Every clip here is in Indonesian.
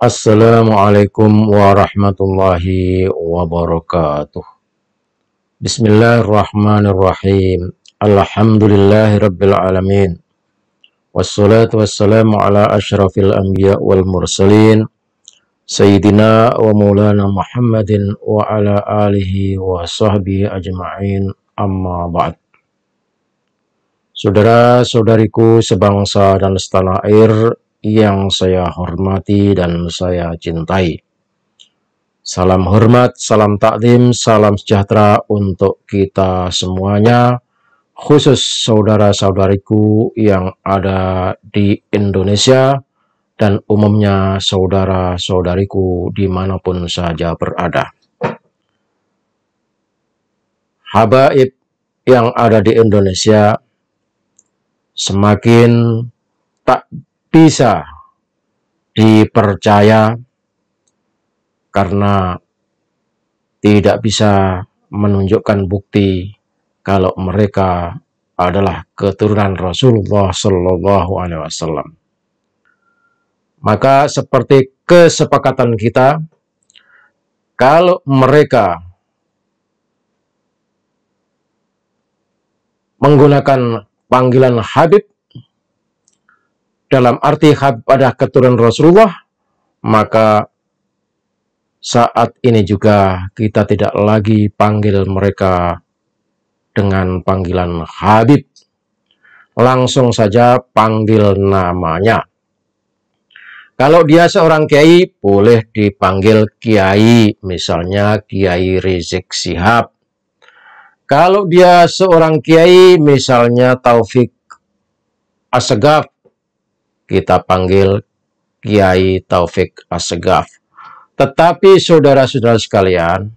Assalamualaikum warahmatullahi wabarakatuh. Bismillahirrahmanirrahim. Alhamdulillahi rabbil alamin. Wassalatu wassalamu ala asyrafil anbiya wal mursalin. Sayyidina wa maulana Muhammadin wa ala alihi wa sahbihi ajma'in, amma ba'd. Saudara-saudariku sebangsa dan setanah air yang saya hormati dan saya cintai. Salam hormat, salam takdim, salam sejahtera untuk kita semuanya, khusus saudara-saudariku yang ada di Indonesia dan umumnya saudara-saudariku dimanapun saja berada. Habaib yang ada di Indonesia semakin tak bisa dipercaya karena tidak bisa menunjukkan bukti kalau mereka adalah keturunan Rasulullah Shallallahu Alaihi Wasallam. Maka seperti kesepakatan kita, kalau mereka menggunakan panggilan Habib dalam arti Habib pada keturunan Rasulullah, maka saat ini juga kita tidak lagi panggil mereka dengan panggilan Habib. Langsung saja panggil namanya. Kalau dia seorang kiai, boleh dipanggil kiai, misalnya Kiai Rizik Syihab. Kalau dia seorang kiai, misalnya Taufik Assegaf, kita panggil Kiai Taufik Assegaf. Tetapi saudara-saudara sekalian,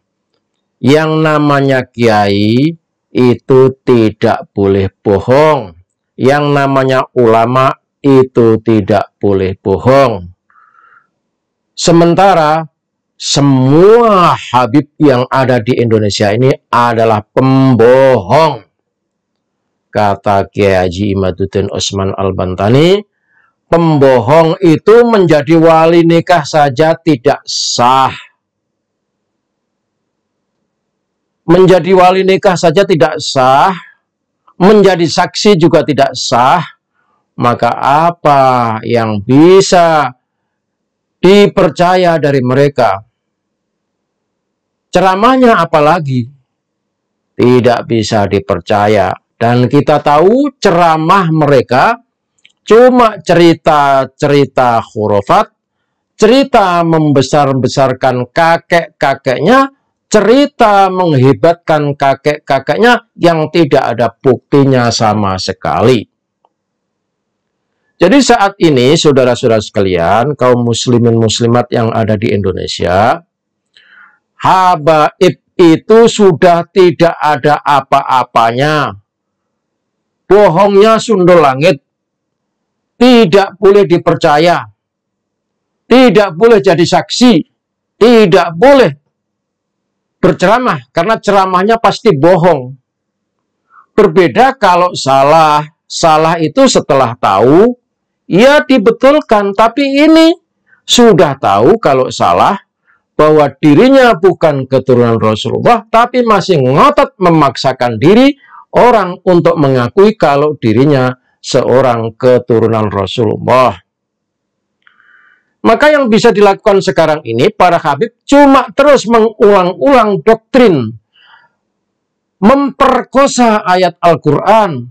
yang namanya kiai itu tidak boleh bohong. Yang namanya ulama itu tidak boleh bohong. Sementara semua Habib yang ada di Indonesia ini adalah pembohong. Kata Kiai Haji Imaduddin Utsman Al-Bantani, pembohong itu menjadi wali nikah saja tidak sah. Menjadi wali nikah saja tidak sah, menjadi saksi juga tidak sah. Maka apa yang bisa dipercaya dari mereka? Ceramahnya apalagi tidak bisa dipercaya. Dan kita tahu ceramah mereka cuma cerita-cerita khurafat, cerita membesar-besarkan kakek-kakeknya, cerita menghebatkan kakek-kakeknya yang tidak ada buktinya sama sekali. Jadi saat ini, saudara-saudara sekalian, kaum muslimin muslimat yang ada di Indonesia, habaib itu sudah tidak ada apa-apanya. Bohongnya sundul langit. Tidak boleh dipercaya, tidak boleh jadi saksi, tidak boleh berceramah, karena ceramahnya pasti bohong. Berbeda kalau salah itu setelah tahu, ya dibetulkan, tapi ini sudah tahu kalau salah, bahwa dirinya bukan keturunan Rasulullah, tapi masih ngotot memaksakan diri orang untuk mengakui kalau dirinya seorang keturunan Rasulullah. Maka yang bisa dilakukan sekarang ini, para habib cuma terus mengulang-ulang doktrin, memperkosa ayat Al-Quran,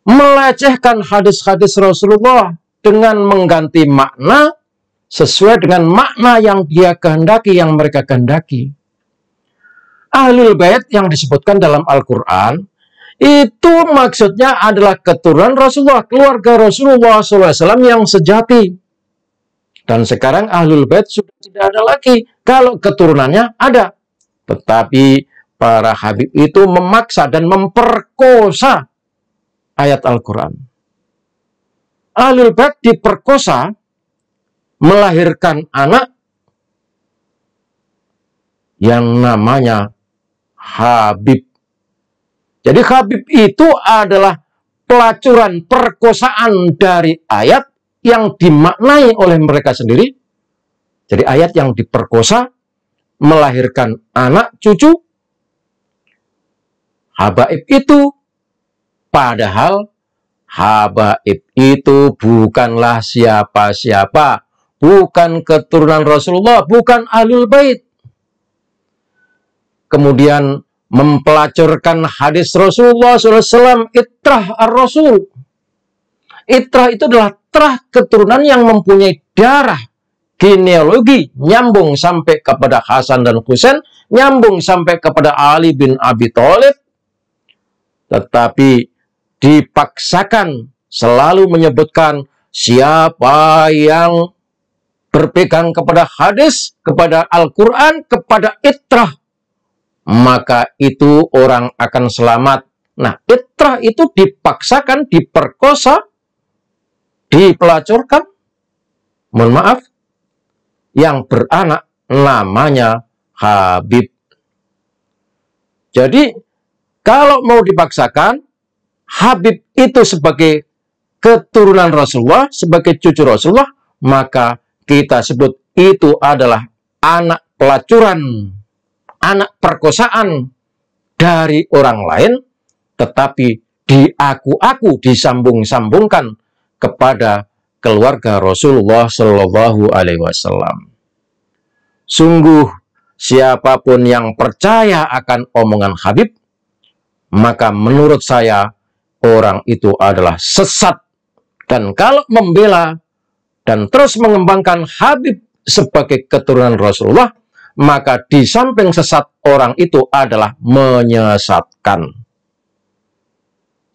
melecehkan hadis-hadis Rasulullah dengan mengganti makna sesuai dengan makna yang dia kehendaki, yang mereka kehendaki. Ahlul Bait yang disebutkan dalam Al-Quran itu maksudnya adalah keturunan Rasulullah, keluarga Rasulullah SAW yang sejati. Dan sekarang Ahlul Bait sudah tidak ada lagi. Kalau keturunannya ada. Tetapi para habib itu memaksa dan memperkosa ayat Al-Quran. Ahlul Bait diperkosa, melahirkan anak yang namanya Habib. Jadi Habib itu adalah pelacuran perkosaan dari ayat yang dimaknai oleh mereka sendiri. Jadi ayat yang diperkosa, melahirkan anak cucu, habaib itu, padahal habaib itu bukanlah siapa-siapa, bukan keturunan Rasulullah, bukan Ahlul Bait. Kemudian mempelacurkan hadis Rasulullah SAW, itrah ar-Rasul. Itrah itu adalah terah keturunan yang mempunyai darah genealogi, nyambung sampai kepada Hasan dan Husain, nyambung sampai kepada Ali bin Abi Thalib, tetapi dipaksakan selalu menyebutkan siapa yang berpegang kepada hadis, kepada Al-Quran, kepada itrah, maka itu orang akan selamat. Nah, itrah itu dipaksakan, diperkosa, dipelacurkan, mohon maaf, yang beranak namanya Habib. Jadi, kalau mau dipaksakan, Habib itu sebagai keturunan Rasulullah, sebagai cucu Rasulullah, maka kita sebut itu adalah anak pelacuran, anak perkosaan dari orang lain, tetapi diaku-aku, disambung-sambungkan kepada keluarga Rasulullah Shallallahu Alaihi Wasallam. Sungguh, siapapun yang percaya akan omongan Habib, maka menurut saya orang itu adalah sesat. Dan kalau membela dan terus mengembangkan Habib sebagai keturunan Rasulullah, maka di samping sesat, orang itu adalah menyesatkan.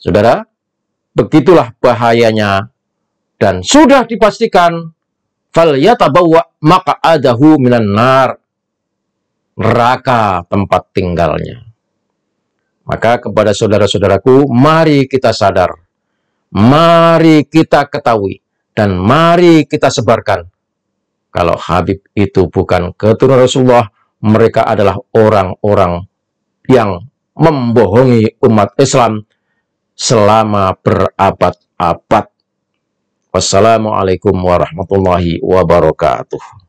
Saudara, begitulah bahayanya. Dan sudah dipastikan, falyatabawwa maq'adahu minan nar, neraka tempat tinggalnya. Maka kepada saudara-saudaraku, mari kita sadar, mari kita ketahui, dan mari kita sebarkan. Kalau Habib itu bukan keturunan Rasulullah, mereka adalah orang-orang yang membohongi umat Islam selama berabad-abad. Wassalamualaikum warahmatullahi wabarakatuh.